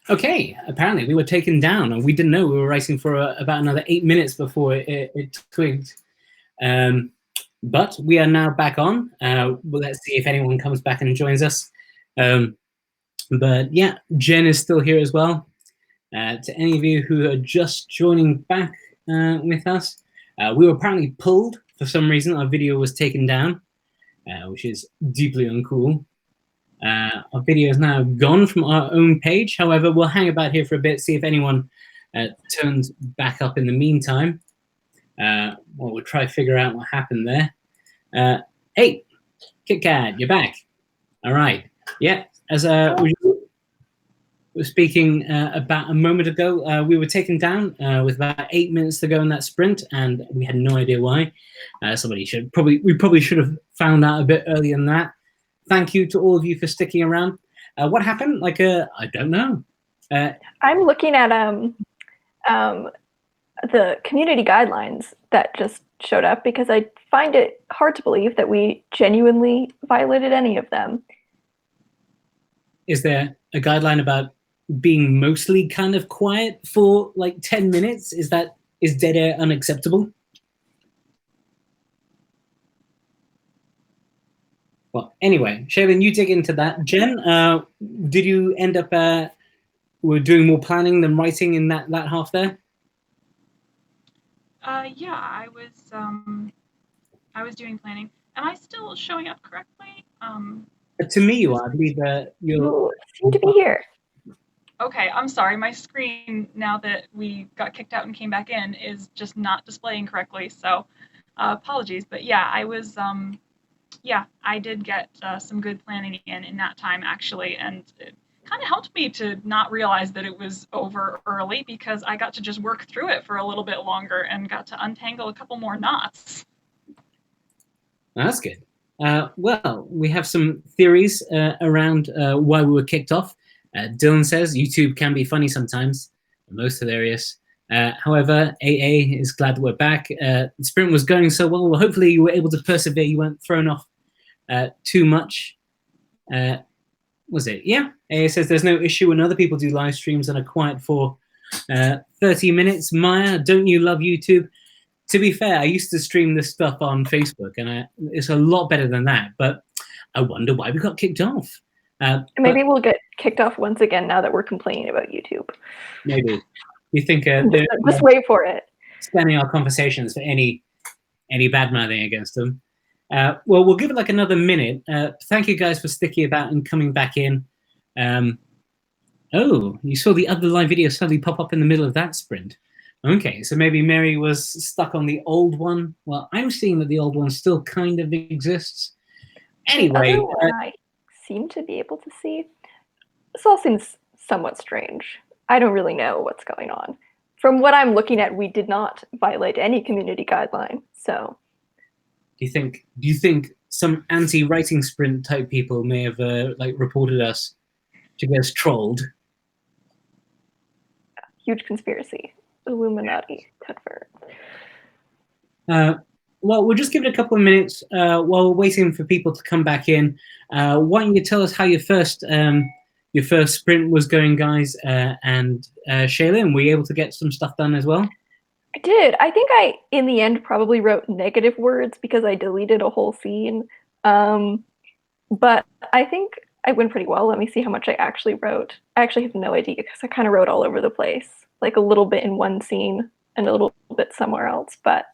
Okay, apparently we were taken down, and we didn't know we were writing for about another 8 minutes before it twigged. But we are now back on. Well, let's see if anyone comes back and joins us. But yeah, Jenn is still here as well. To any of you who are just joining back with us, we were apparently pulled for some reason. Our video was taken down, which is deeply uncool. Our video is now gone from our own page. However, we'll hang about here for a bit, see if anyone turns back up in the meantime. Well, we'll try to figure out what happened there. Hey, Kit Kat, you're back. All right. Yeah, as we were speaking about a moment ago, we were taken down with about 8 minutes to go in that sprint, and we had no idea why. We probably should have found out a bit earlier than that. Thank you to all of you for sticking around. What happened? I don't know. I'm looking at the community guidelines that just showed up because I find it hard to believe that we genuinely violated any of them. Is there a guideline about being mostly kind of quiet for like 10 minutes? Is dead air unacceptable? Well, anyway, Shaelin, you dig into that. Jenn, did you end up were doing more planning than writing in that half there? Yeah, I was doing planning. Am I still showing up correctly? To me, you are. I believe you seem to be here. Okay, I'm sorry. My screen, now that we got kicked out and came back in, is just not displaying correctly. So, apologies. But yeah, I was. Yeah, I did get some good planning in that time actually, and it kind of helped me to not realize that it was over early because I got to just work through it for a little bit longer and got to untangle a couple more knots. That's good. Well, we have some theories around why we were kicked off. Dylan says YouTube can be funny sometimes, most hilarious. However, AA is glad that we're back. The sprint was going so well. Well, hopefully you were able to persevere. You weren't thrown off too much. Was it? Yeah. AA says there's no issue when other people do live streams and are quiet for 30 minutes. Maya, don't you love YouTube? To be fair, I used to stream this stuff on Facebook, and it's a lot better than that. But I wonder why we got kicked off. Maybe we'll get kicked off once again now that we're complaining about YouTube. Maybe. You think just wait for it. Scanning our conversations for any bad mouthing against them. Well, we'll give it like another minute. Thank you guys for sticking about and coming back in. Oh, you saw the other live video suddenly pop up in the middle of that sprint. Okay, so maybe Mary was stuck on the old one. Well, I'm seeing that the old one still kind of exists. Anyway, the other one I seem to be able to see. This all seems somewhat strange. I don't really know what's going on. From what I'm looking at, we did not violate any community guideline. So, do you think some anti-writing sprint type people may have reported us to get us trolled? Huge conspiracy. Illuminati confirmed. Well, we'll just give it a couple of minutes while we're waiting for people to come back in. Why don't you tell us how your first sprint was going, guys? And Shaelin, were you able to get some stuff done as well? I did. I think I, in the end, probably wrote negative words because I deleted a whole scene. But I think I went pretty well. Let me see how much I actually wrote. I actually have no idea because I kind of wrote all over the place. Like a little bit in one scene and a little bit somewhere else. But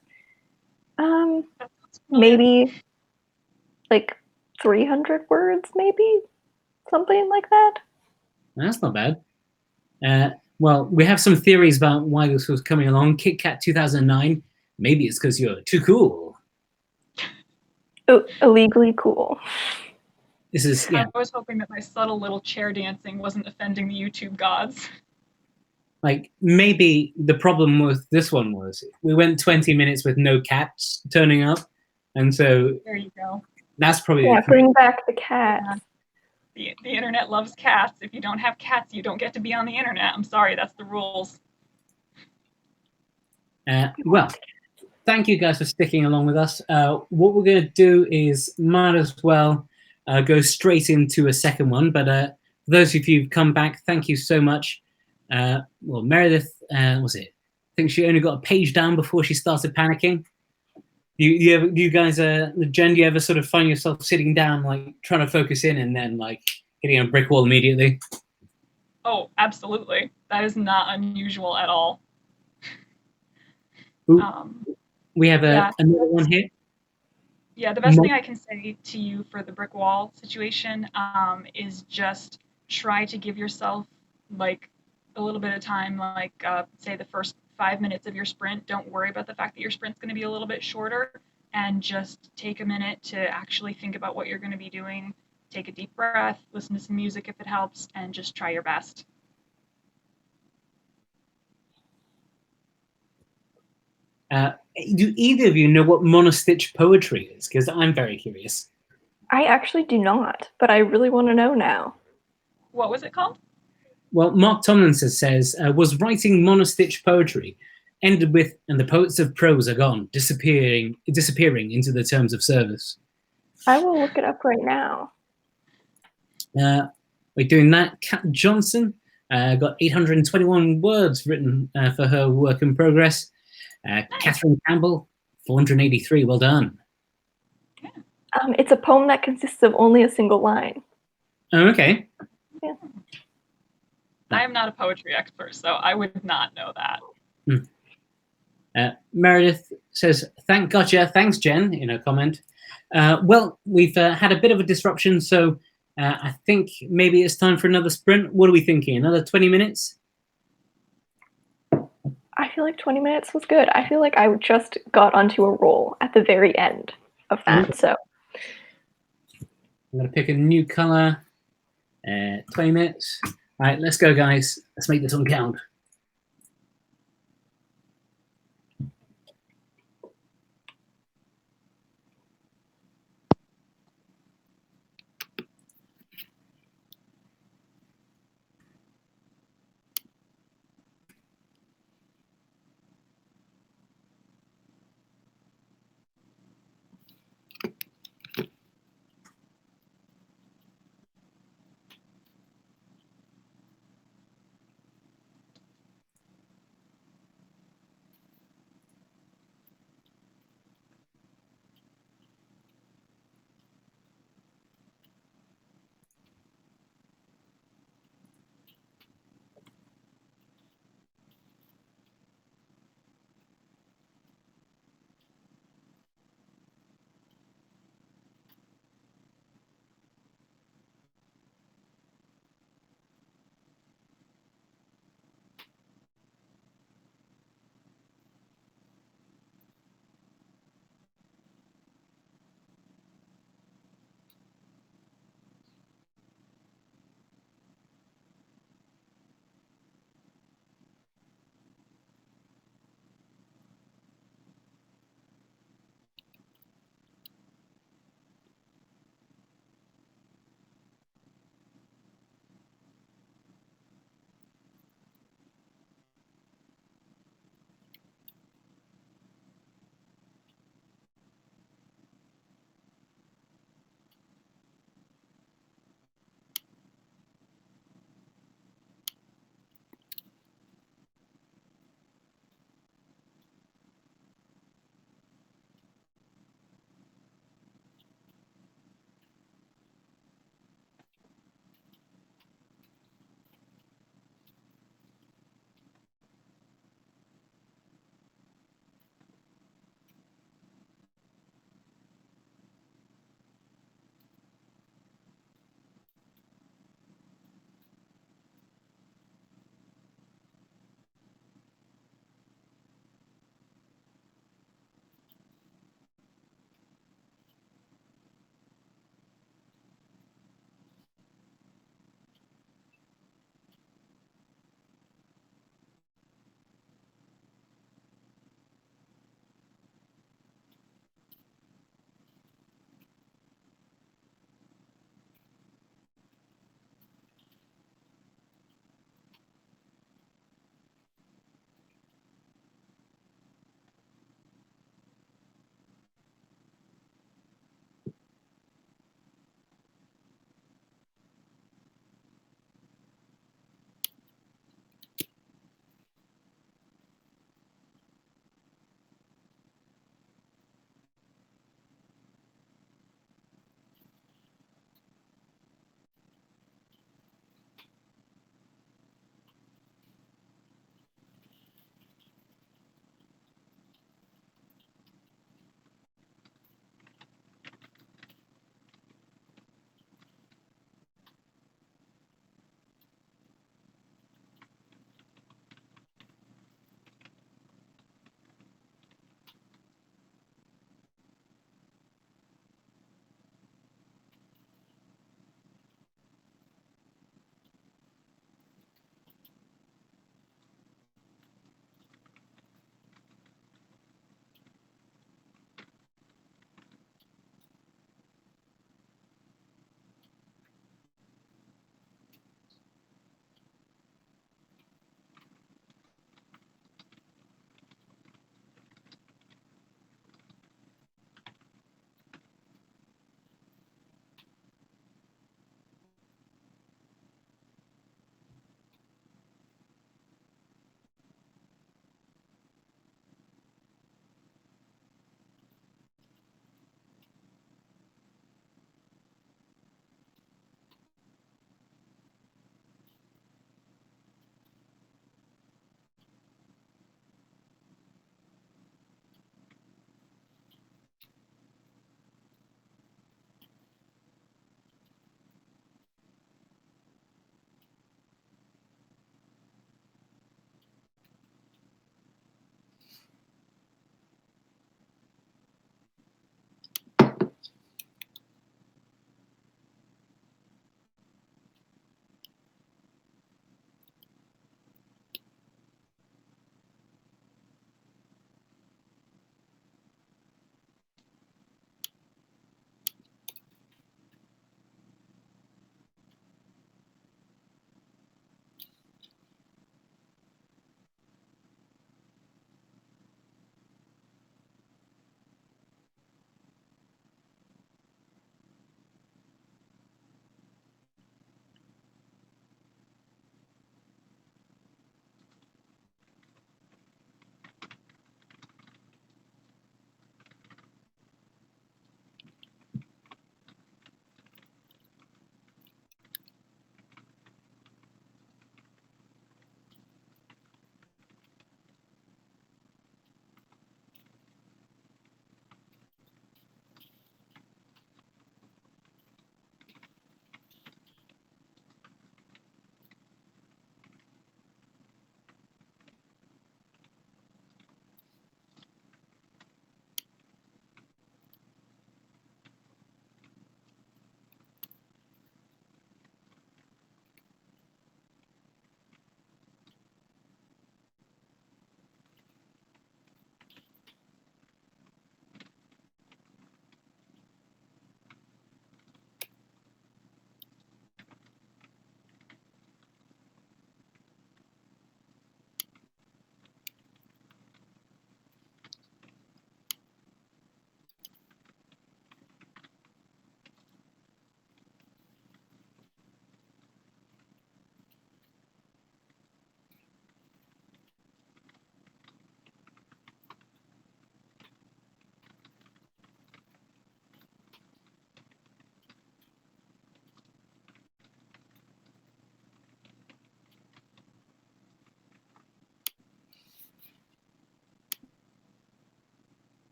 maybe like 300 words, maybe? Something like that. That's not bad. Well, we have some theories about why this was coming along. Kit Kat 2009. Maybe it's because you're too cool. Oh, illegally cool. This is, yeah. I was hoping that my subtle little chair dancing wasn't offending the YouTube gods. Like, maybe the problem with this one was we went 20 minutes with no cats turning up. And so there you go. That's probably bring back the cat. The internet loves cats. If you don't have cats, you don't get to be on the internet. I'm sorry, that's the rules. Well, thank you guys for sticking along with us. What we're going to do is might as well go straight into a second one. But for those of you who've come back, thank you so much. Well, Meredith, was it? I think she only got a page down before she started panicking. You guys, Jenn, do you ever sort of find yourself sitting down, like trying to focus in, and then like hitting a brick wall immediately? Oh, absolutely. That is not unusual at all. We have another one here. Yeah, the best thing I can say to you for the brick wall situation is just try to give yourself like a little bit of time, like say the first 5 minutes of your sprint. Don't worry about the fact that your sprint's going to be a little bit shorter, and just take a minute to actually think about what you're going to be doing. Take a deep breath, listen to some music if it helps, and just try your best. Do either of you know what monostitch poetry is? Because I'm very curious. I actually do not, but I really want to know now. What was it called? Well, Mark Tomlinson says, was writing monostitch poetry, ended with, and the poets of prose are gone, disappearing into the terms of service. I will look it up right now. We're doing that. Kat Johnson got 821 words written for her work in progress. Nice. Catherine Campbell, 483. Well done. Yeah. It's a poem that consists of only a single line. Oh, okay. Yeah. I am not a poetry expert, so I would not know that. Meredith says, thanks, Jenn, in her comment. Well, we've had a bit of a disruption, so I think maybe it's time for another sprint. What are we thinking? Another 20 minutes? I feel like 20 minutes was good. I feel like I just got onto a roll at the very end of that. So I'm going to pick a new color. 20 minutes. All right, let's go, guys. Let's make this one count.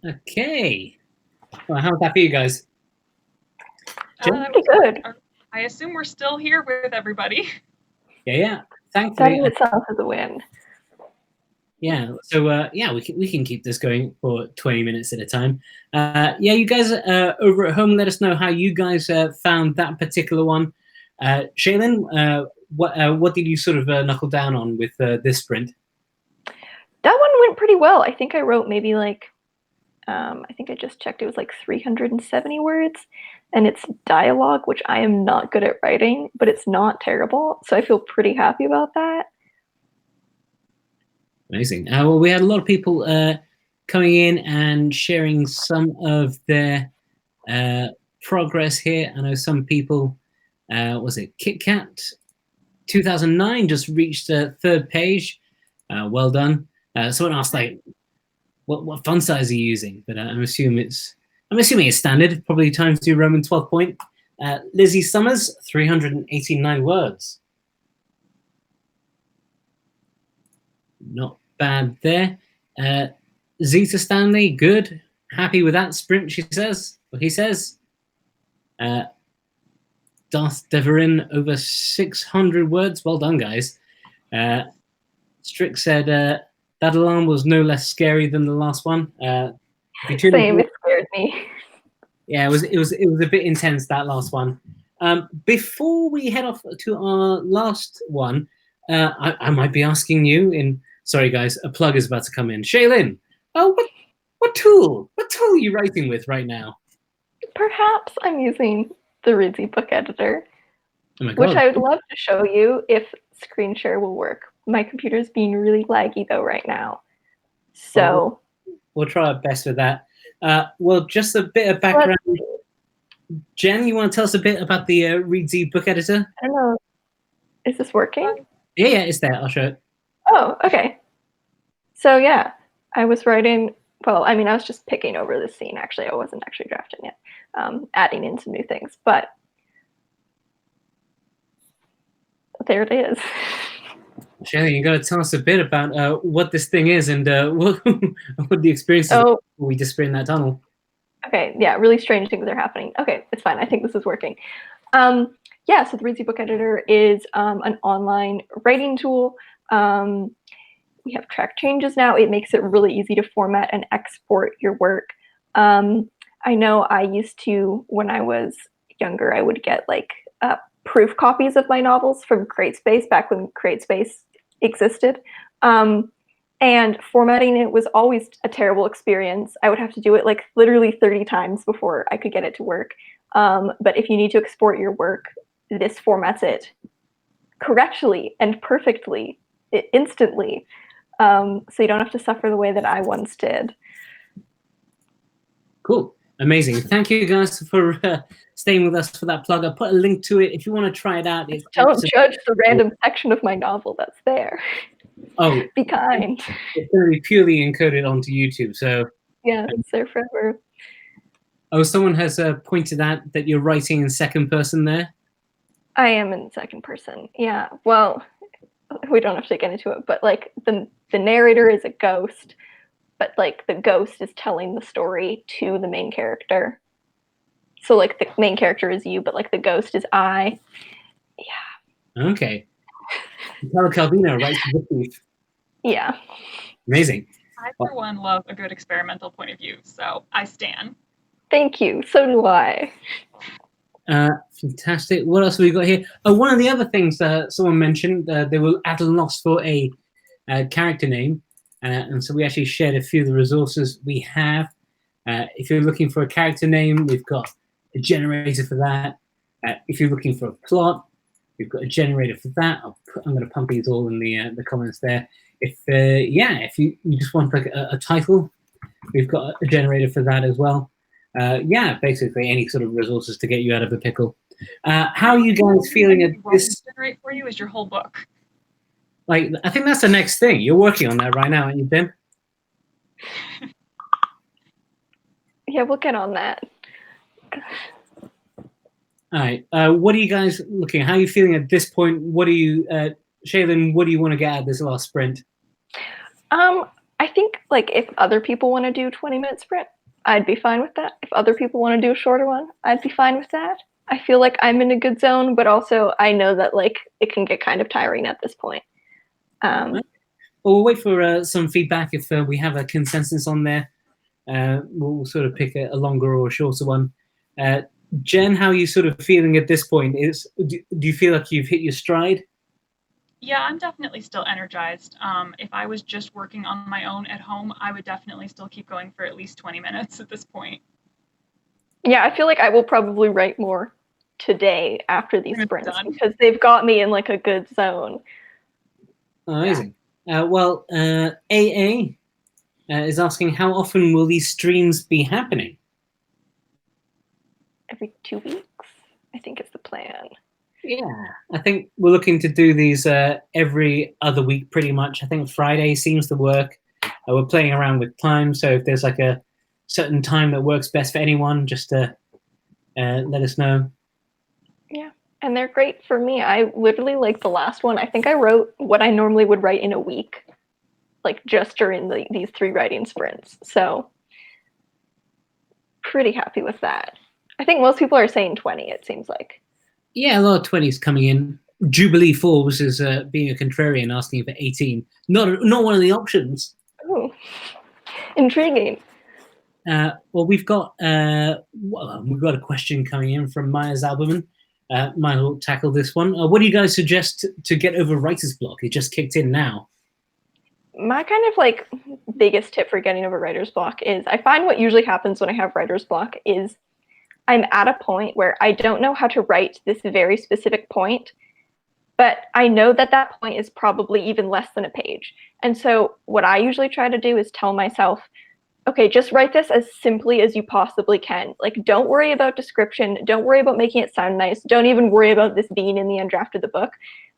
Okay. Well, how's that for you guys? Pretty good. I assume we're still here with everybody. Yeah. That Thankfully, in itself is a win. yeah. So we can keep this going for 20 minutes at a time. Yeah, you guys over at home, let us know how you guys found that particular one. Shaelin, what did you sort of knuckle down on with this sprint? That one went pretty well. I think I wrote maybe like, I think I just checked, it was like 370 words, and it's dialogue, which I am not good at writing, but it's not terrible. So I feel pretty happy about that. Amazing. Well, we had a lot of people coming in and sharing some of their progress here. I know some people, was it Kit Kat 2009 just reached the third page. Well done. Someone asked like, what font size are you using? But I'm assuming it's standard. Probably Times New Roman 12 point. Lizzie Summers 389 words. Not bad there. Zeta Stanley, good. Happy with that sprint, she says. Well, he says. Darth Deverin, over 600 words. Well done, guys. Strick said that alarm was no less scary than the last one. Same, it scared me. Yeah, it was a bit intense, that last one. Before we head off to our last one, I might be asking you sorry guys, a plug is about to come in. Shaelin, what tool are you writing with right now? Perhaps I'm using the Reedsy book editor, oh my God. Which I would love to show you if screen share will work. My computer's being really laggy though right now. So we'll try our best with that. Well, just a bit of background. Jen, you want to tell us a bit about the Reedsy book editor? I don't know. Is this working? Yeah, it's there. I'll show it. Oh, okay. So yeah, I was writing, well, I mean, I was just picking over the scene, actually. I wasn't actually drafting it, adding in some new things, but there it is. Shaelin, you got to tell us a bit about what this thing is and what the experience is before we disappear in that tunnel. Okay, yeah, really strange things are happening. Okay, it's fine. I think this is working. Yeah, so the Reedsy Book Editor is an online writing tool. We have track changes now. It makes it really easy to format and export your work. I know I used to, when I was younger, I would get like proof copies of my novels from CreateSpace back when CreateSpace existed. And formatting it was always a terrible experience. I would have to do it like literally 30 times before I could get it to work. But if you need to export your work, this formats it correctly and perfectly, instantly. So you don't have to suffer the way that I once did. Cool. Amazing. Thank you guys for staying with us for that plug. I'll put a link to it if you want to try it out. Don't judge the random section of my novel that's there. Oh, be kind. It's going to be purely encoded onto YouTube. So yeah, it's there forever. Oh, someone has pointed out that you're writing in second person there. I am in second person. Yeah. Well, we don't have to get into it, but like the narrator is a ghost, but like the ghost is telling the story to the main character. So like the main character is you, but like the ghost is I. Yeah. Okay. Carla Calvino writes the book. Yeah. Amazing. I, for one, love a good experimental point of view, so I stan. Thank you. So do I. Fantastic. What else have we got here? Oh, one of the other things someone mentioned, they were at a loss for a character name. And so we actually shared a few of the resources we have. If you're looking for a character name, we've got a generator for that. If you're looking for a plot, we've got a generator for that. I'm going to pump these all in the comments there. If you just want like a title, we've got a generator for that as well. Basically any sort of resources to get you out of a pickle. How are you guys feeling at this? Generate for you is your whole book. Like, I think that's the next thing. You're working on that right now, aren't you, Ben? Yeah, we'll get on that. All right. What are you guys looking at? How are you feeling at this point? What are you, Shaelin, what do you want to get out of this last sprint? I think like if other people want to do 20-minute sprint, I'd be fine with that. If other people want to do a shorter one, I'd be fine with that. I feel like I'm in a good zone, but also I know that like it can get kind of tiring at this point. Well, we'll wait for some feedback. If we have a consensus on there, we'll sort of pick a longer or a shorter one. Jen, how are you sort of feeling at this point? Do you feel like you've hit your stride? Yeah, I'm definitely still energized. If I was just working on my own at home, I would definitely still keep going for at least 20 minutes at this point. Yeah, I feel like I will probably write more today after these sprints Done. because they've got me in like a good zone. Amazing. Yeah. Well, AA is asking, how often will these streams be happening? Every 2 weeks, I think is the plan. Yeah, I think we're looking to do these every other week pretty much. I think Friday seems to work. We're playing around with time, so if there's like a certain time that works best for anyone, just let us know. Yeah, and they're great for me. I literally, like the last one, I think I wrote what I normally would write in a week, like just during these 3 writing sprints. So pretty happy with that. I think most people are saying 20, it seems like. Yeah, a lot of 20s coming in. Jubilee Forbes is being a contrarian, asking for 18. Not one of the options. Ooh, intriguing. Well, we've got a question coming in from Maya Zalberman. Maya will tackle this one. What do you guys suggest to get over writer's block? It just kicked in now. My kind of like biggest tip for getting over writer's block is I find what usually happens when I have writer's block is I'm at a point where I don't know how to write this very specific point, but I know that that point is probably even less than a page. And so what I usually try to do is tell myself, okay, just write this as simply as you possibly can. Like, don't worry about description. Don't worry about making it sound nice. Don't even worry about this being in the end draft of the book.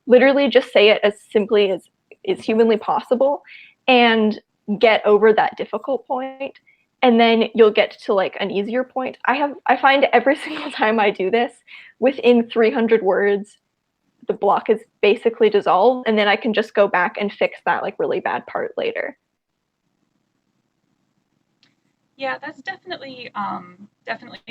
Literally just say it as simply as is humanly possible and get over that difficult point. And then you'll get to like an easier point. I find every single time I do this, within 300 words, the block is basically dissolved, and then I can just go back and fix that like really bad part later. Yeah, that's definitely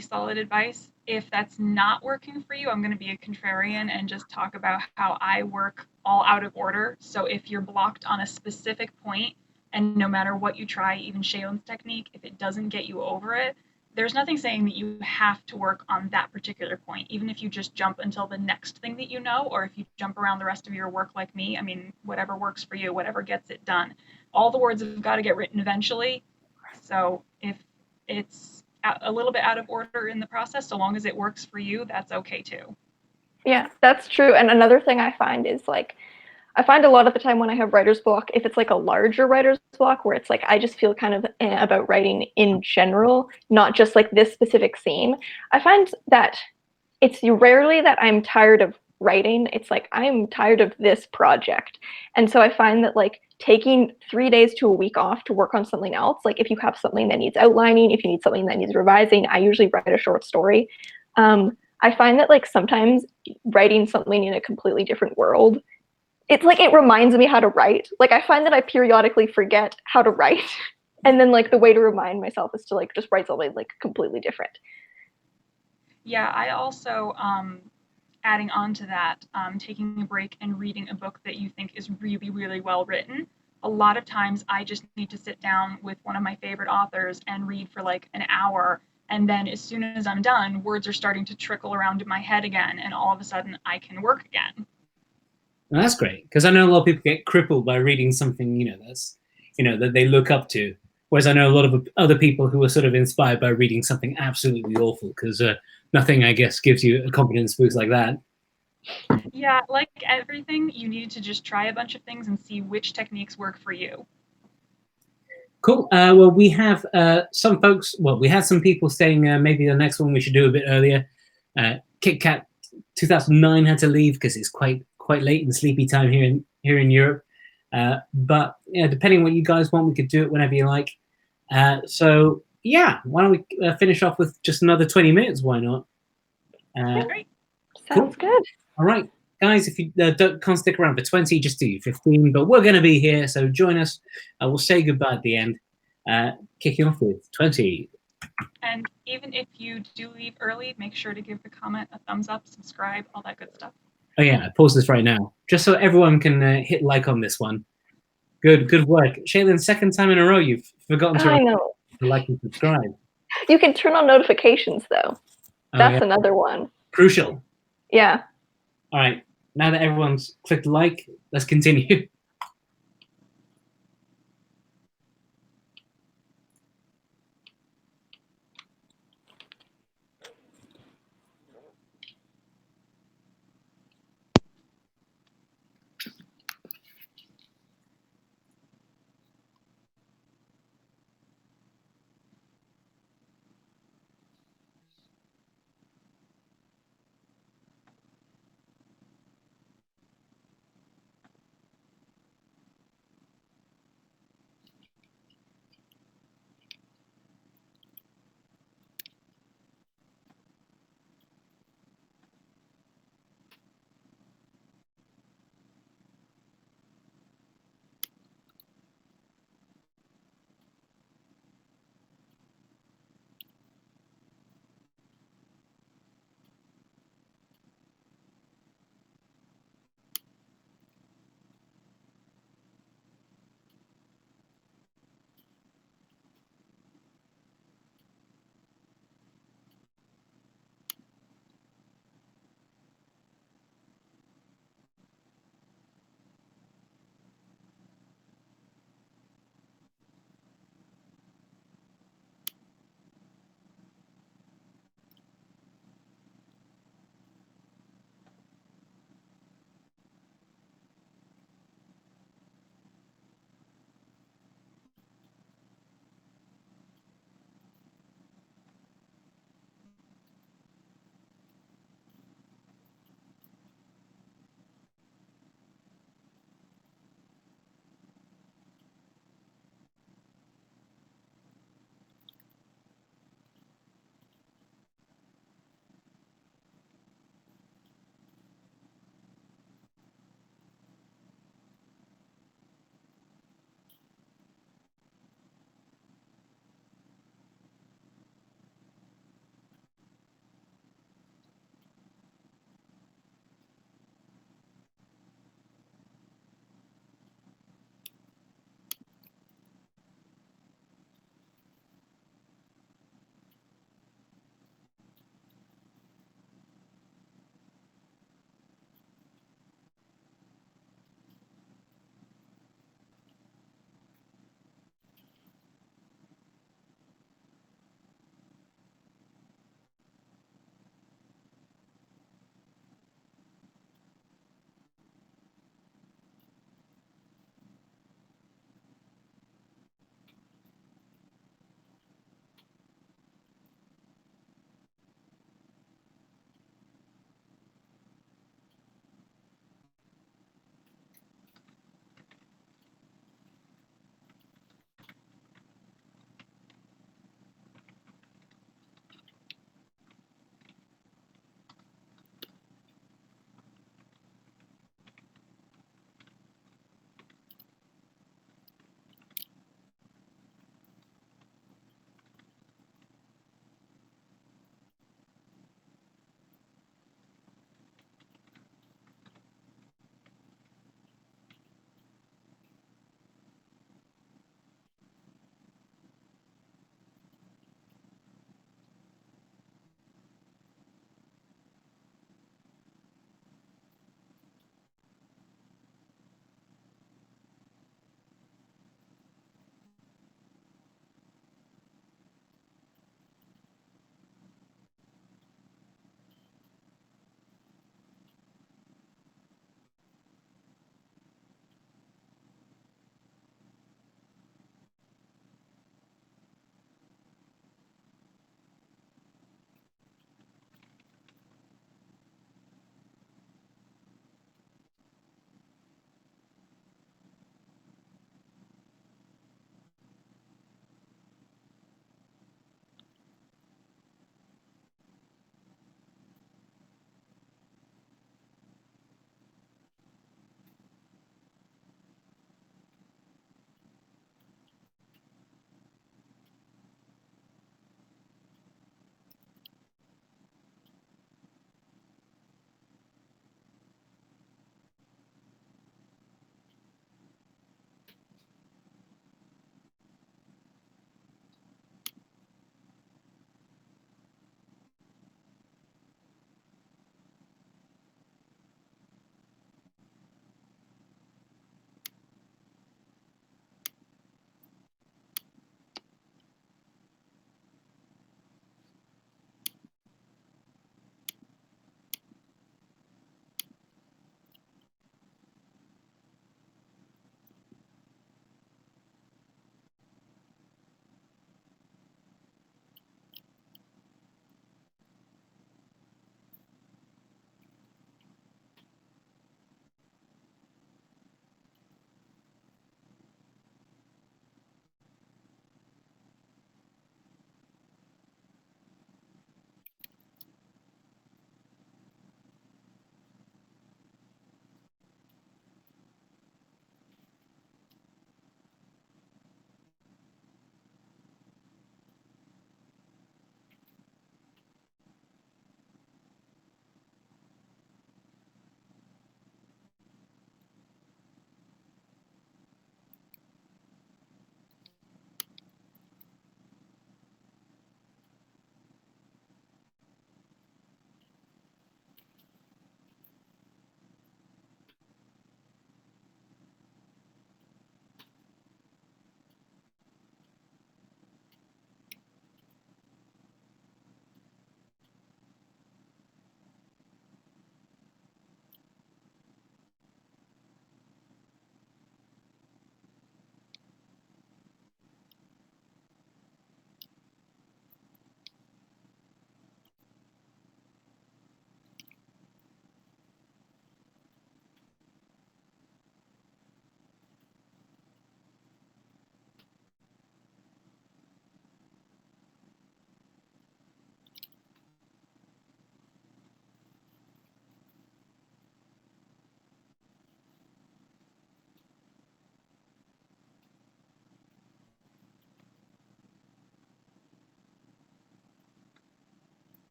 solid advice. If that's not working for you, I'm going to be a contrarian and just talk about how I work all out of order. So if you're blocked on a specific point, and no matter what you try, even Shaelin's technique, if it doesn't get you over it, there's nothing saying that you have to work on that particular point. Even if you just jump until the next thing that you know, or if you jump around the rest of your work like me, I mean, whatever works for you, whatever gets it done. All the words have got to get written eventually. So if it's a little bit out of order in the process, so long as it works for you, that's okay too. Yeah, that's true. And another thing I find is like, I find a lot of the time when I have writer's block, if it's like a larger writer's block where it's like I just feel kind of about writing in general, not just like this specific scene, I find that it's rarely that I'm tired of writing. It's like I'm tired of this project. And so I find that like taking 3 days to a week off to work on something else, like if you have something that needs outlining, if you need something that needs revising, I usually write a short story. I find that like sometimes writing something in a completely different world, it's like it reminds me how to write. Like I find that I periodically forget how to write. And then like the way to remind myself is to like just write something like completely different. Yeah, I also, adding on to that, taking a break and reading a book that you think is really, really well written. A lot of times I just need to sit down with one of my favorite authors and read for like an hour. And then as soon as I'm done, words are starting to trickle around in my head again. And all of a sudden I can work again. Well, that's great, because I know a lot of people get crippled by reading something, that they look up to. Whereas I know a lot of other people who are sort of inspired by reading something absolutely awful, because nothing, I guess, gives you a confidence boost like that. Yeah, like everything, you need to just try a bunch of things and see which techniques work for you. Cool. Well, we have some folks. Well, we had some people saying maybe the next one we should do a bit earlier. Kit Kat 2009 had to leave because it's quite late and sleepy time here in Europe. But yeah, depending on what you guys want, we could do it whenever you like. So yeah, why don't we finish off with just another 20 minutes? Why not? Great. Sounds good. All right. guys, if you can't stick around for 20, just do 15. But we're going to be here, so join us. We'll say goodbye at the end. Kicking off with 20. And even if you do leave early, make sure to give the comment a thumbs up, subscribe, all that good stuff. Oh yeah, pause this right now, just so everyone can hit like on this one. Good work. Shaelin, second time in a row you've forgotten to like and subscribe. You can turn on notifications, though. That's another one. Crucial. Yeah. All right, now that everyone's clicked like, let's continue.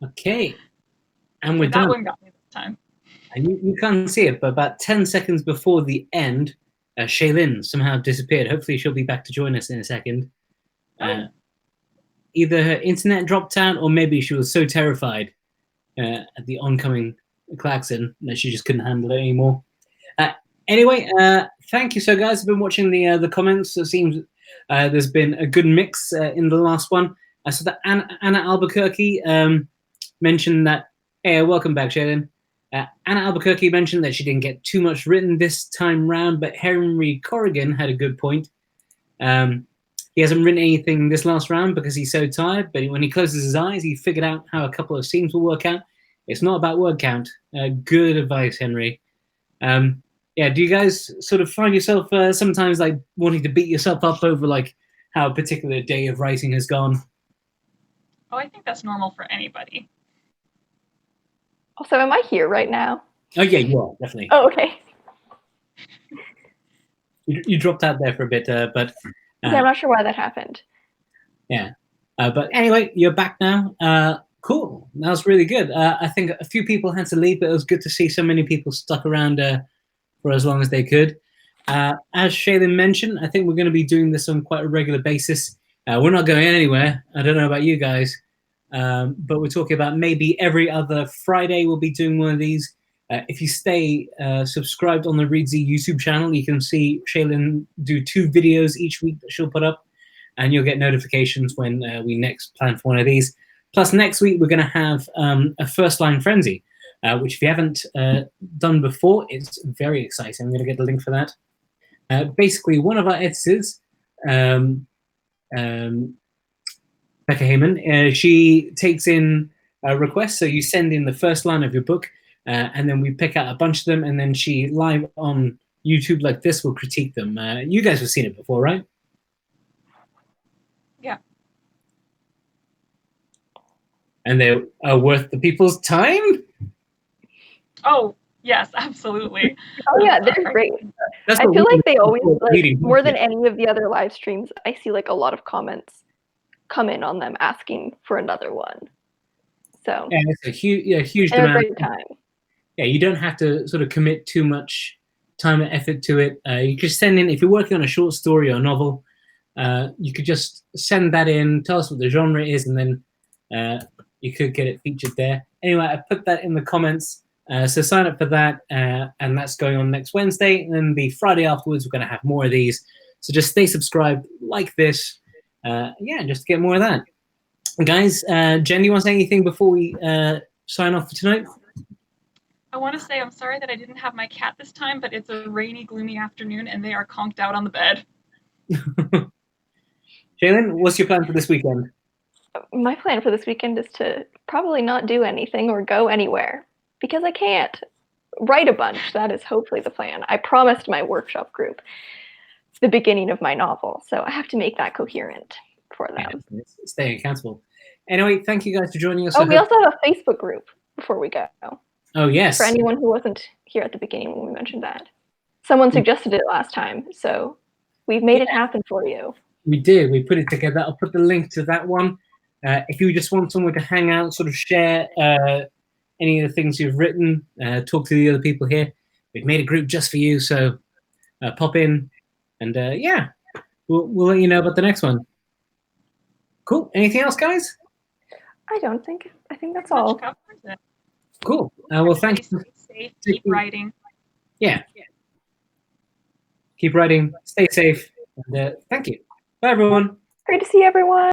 Okay, and we're That done. one got me this time. And you can't see it, but about 10 seconds before the end, Shaelin somehow disappeared. Hopefully she'll be back to join us in a second. Either her internet dropped out, or maybe she was so terrified at the oncoming klaxon that she just couldn't handle it anymore. Anyway, thank you. So, guys, I've been watching the comments. It seems there's been a good mix in the last one. I saw that Anna Albuquerque mentioned that. Hey, welcome back, Shaelin. Anna Albuquerque mentioned that she didn't get too much written this time round, but Henry Corrigan had a good point. He hasn't written anything this last round because he's so tired, but when he closes his eyes, he figured out how a couple of scenes will work out. It's not about word count. Good advice, Henry. Yeah, do you guys sort of find yourself sometimes like wanting to beat yourself up over like how a particular day of writing has gone? Oh, I think that's normal for anybody. Also, am I here right now? Oh yeah, you are, definitely. Oh, okay. You dropped out there for a bit, but yeah, I'm not sure why that happened. Yeah, but anyway, you're back now. Cool, that was really good. I think a few people had to leave, but it was good to see so many people stuck around for as long as they could. As Shaelin mentioned, I think we're going to be doing this on quite a regular basis. We're not going anywhere. I don't know about you guys, but we're talking about maybe every other Friday we'll be doing one of these. If you stay subscribed on the Reedsy YouTube channel, you can see Shaelin do 2 videos each week that she'll put up, and you'll get notifications when we next plan for one of these. Plus, next week we're going to have a First Line Frenzy, which if you haven't done before, it's very exciting. I'm going to get the link for that. Basically, one of our editors, Becca Heyman, she takes in requests. So you send in the first line of your book, and then we pick out a bunch of them, and then she live on YouTube like this will critique them. You guys have seen it before, right? Yeah. And they are worth the people's time? Oh, yes, absolutely. Oh yeah, they're great. I feel like they always, like, more than any of the other live streams, I see like a lot of comments come in on them asking for another one. So yeah, it's a huge and demand. a great time. Yeah, you don't have to sort of commit too much time and effort to it. You just send in, if you're working on a short story or a novel, you could just send that in, tell us what the genre is, and then you could get it featured there. Anyway, I put that in the comments. So sign up for that, and that's going on next Wednesday. And then the Friday afterwards, we're going to have more of these. So just stay subscribed like this. Yeah, just to get more of that. Guys, Jen, do you want to say anything before we sign off for tonight? I want to say I'm sorry that I didn't have my cat this time, but it's a rainy, gloomy afternoon, and they are conked out on the bed. Shaelin, what's your plan for this weekend? My plan for this weekend is to probably not do anything or go anywhere, because I can't. Write a bunch. That is hopefully the plan. I promised my workshop group the beginning of my novel, so I have to make that coherent for them. Yeah, staying accountable. Anyway, thank you guys for joining us. Oh, we also have a Facebook group before we go. Oh, yes. For anyone who wasn't here at the beginning when we mentioned that. Someone suggested it last time, so we've made it happen for you. We did. We put it together. I'll put the link to that one. If you just want somewhere to hang out, sort of share any of the things you've written, talk to the other people here, we've made a group just for you. So pop in, and yeah, we'll let you know about the next one. Cool. Anything else, guys? I don't think. I think that's all. Cool. Well, thank you. Stay safe. Keep writing. Yeah. Keep writing. Stay safe. And thank you. Bye, everyone. Great to see everyone.